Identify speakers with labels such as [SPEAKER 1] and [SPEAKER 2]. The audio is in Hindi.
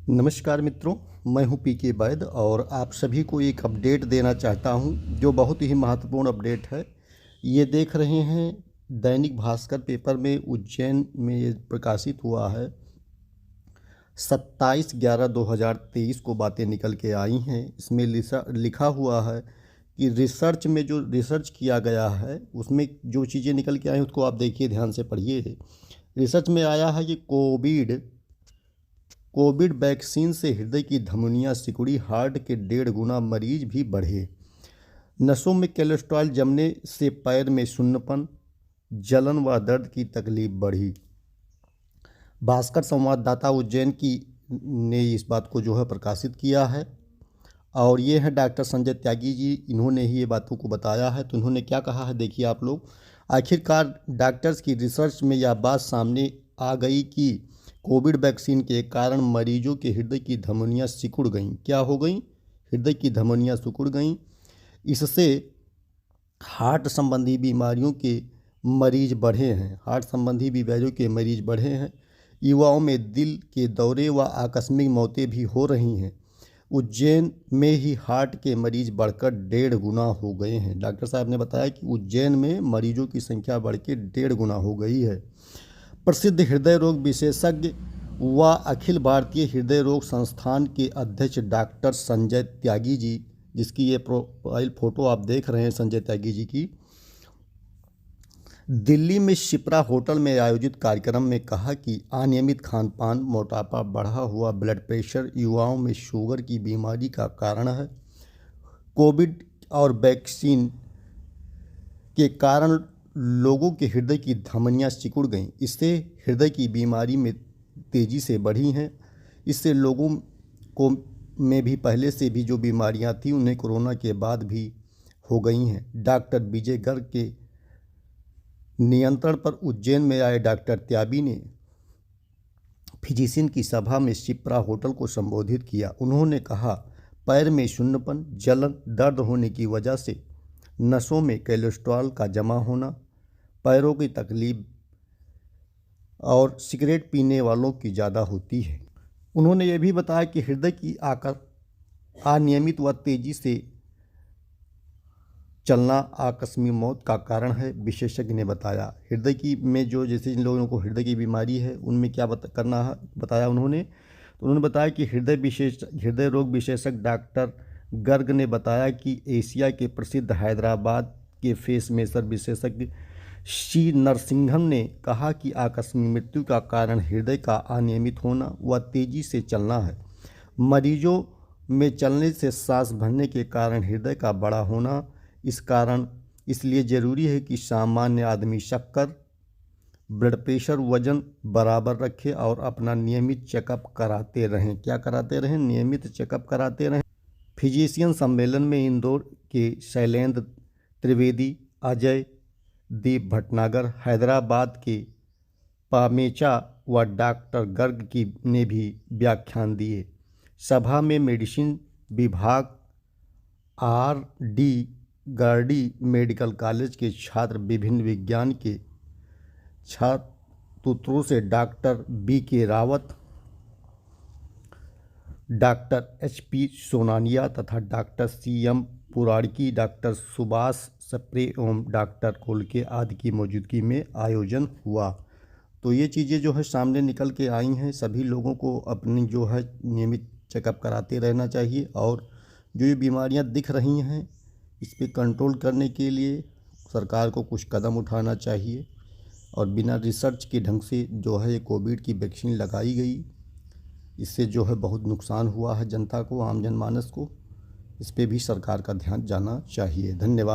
[SPEAKER 1] नमस्कार मित्रों, मैं हूं पीके वैद और आप सभी को एक अपडेट देना चाहता हूं जो बहुत ही महत्वपूर्ण अपडेट है। ये देख रहे हैं दैनिक भास्कर पेपर में उज्जैन में ये प्रकाशित हुआ है। 27/11/2023 को बातें निकल के आई हैं। इसमें लिखा हुआ है कि रिसर्च में जो रिसर्च किया गया है उसमें जो चीज़ें निकल के आई उसको आप देखिए, ध्यान से पढ़िए। रिसर्च में आया है कि कोविड वैक्सीन से हृदय की धमनियां सिकुड़ी, हार्ट के 1.5 गुना मरीज भी बढ़े। नसों में कोलेस्ट्रॉल जमने से पैर में शून्यपन, जलन व दर्द की तकलीफ बढ़ी। भास्कर संवाददाता उज्जैन की ने इस बात को जो है प्रकाशित किया है और ये है डॉक्टर संजय त्यागी जी। इन्होंने ही ये बातों को बताया है। तो इन्होंने क्या कहा है देखिए आप लोग। आखिरकार डॉक्टर्स की रिसर्च में यह बात सामने आ गई कि कोविड वैक्सीन के कारण मरीजों के हृदय की धमनियां सिकुड़ गईं। क्या हो गई? हृदय की धमनियां सिकुड़ गईं। इससे हार्ट संबंधी बीमारियों के मरीज बढ़े हैं। हार्ट संबंधी बीमारियों के मरीज बढ़े हैं। युवाओं में दिल के दौरे व आकस्मिक मौतें भी हो रही हैं। उज्जैन में ही हार्ट के मरीज बढ़कर 1.5 गुना हो गए हैं। डॉक्टर साहब ने बताया कि उज्जैन में मरीजों की संख्या बढ़ के 1.5 गुना हो गई है। प्रसिद्ध हृदय रोग विशेषज्ञ व अखिल भारतीय हृदय रोग संस्थान के अध्यक्ष डॉक्टर संजय त्यागी जी, जिसकी ये प्रोफाइल फ़ोटो आप देख रहे हैं संजय त्यागी जी की, दिल्ली में शिप्रा होटल में आयोजित कार्यक्रम में कहा कि अनियमित खान पान, मोटापा, बढ़ा हुआ ब्लड प्रेशर युवाओं में शुगर की बीमारी का कारण है। कोविड और वैक्सीन के कारण लोगों के हृदय की धमनियां सिकुड़ गईं। इससे हृदय की बीमारी में तेज़ी से बढ़ी हैं। इससे लोगों को में भी पहले से भी जो बीमारियां थी उन्हें कोरोना के बाद भी हो गई हैं। डॉक्टर विजय गर्ग के नियंत्रण पर उज्जैन में आए डॉक्टर त्यागी ने फिजिशियन की सभा में शिप्रा होटल को संबोधित किया। उन्होंने कहा, पैर में शून्यपन, जलन, दर्द होने की वजह से नसों में कोलेस्ट्रॉल का जमा होना, पैरों की तकलीफ और सिगरेट पीने वालों की ज़्यादा होती है। उन्होंने ये भी बताया कि हृदय की अनियमित व तेज़ी से चलना आकस्मिक मौत का कारण है। विशेषज्ञ ने बताया हृदय की में जो जैसे जिन लोगों को हृदय की बीमारी है उनमें क्या करना है बताया उन्होंने। तो उन्होंने बताया कि हृदय रोग विशेषज्ञ डॉक्टर गर्ग ने बताया कि एशिया के प्रसिद्ध हैदराबाद के फेस मेसर विशेषज्ञ सी नरसिंघम ने कहा कि आकस्मिक मृत्यु का कारण हृदय का अनियमित होना व तेजी से चलना है। मरीजों में चलने से सांस भरने के कारण हृदय का बड़ा होना, इसलिए ज़रूरी है कि सामान्य आदमी शक्कर, ब्लड प्रेशर, वजन बराबर रखे और अपना नियमित चेकअप कराते रहें। क्या कराते रहें? नियमित चेकअप कराते रहें। फिजिशियन सम्मेलन में इंदौर के शैलेंद्र त्रिवेदी, अजय दीप भटनागर, हैदराबाद के पामेचा व डॉक्टर गर्ग ने भी व्याख्यान दिए। सभा में मेडिसिन विभाग, आर.डी. गार्डी मेडिकल कॉलेज के छात्र, विभिन्न विज्ञान के छात्रों से doctor B K. Rawat, doctor H P. Sonania तथा doctor C M. Puradki, doctor Subhash Sapre एवं डॉक्टर कोलके आदि की मौजूदगी में आयोजन हुआ। तो ये चीज़ें जो है सामने निकल के आई हैं। सभी लोगों को अपनी जो है नियमित चेकअप कराते रहना चाहिए और जो ये बीमारियां दिख रही हैं इस पे कंट्रोल करने के लिए सरकार को कुछ कदम उठाना चाहिए और बिना रिसर्च के ढंग से जो है कोविड की वैक्सीन लगाई गई। इससे जो है बहुत नुकसान हुआ है जनता को, आम जनमानस को। इस पे भी सरकार का ध्यान जाना चाहिए। धन्यवाद।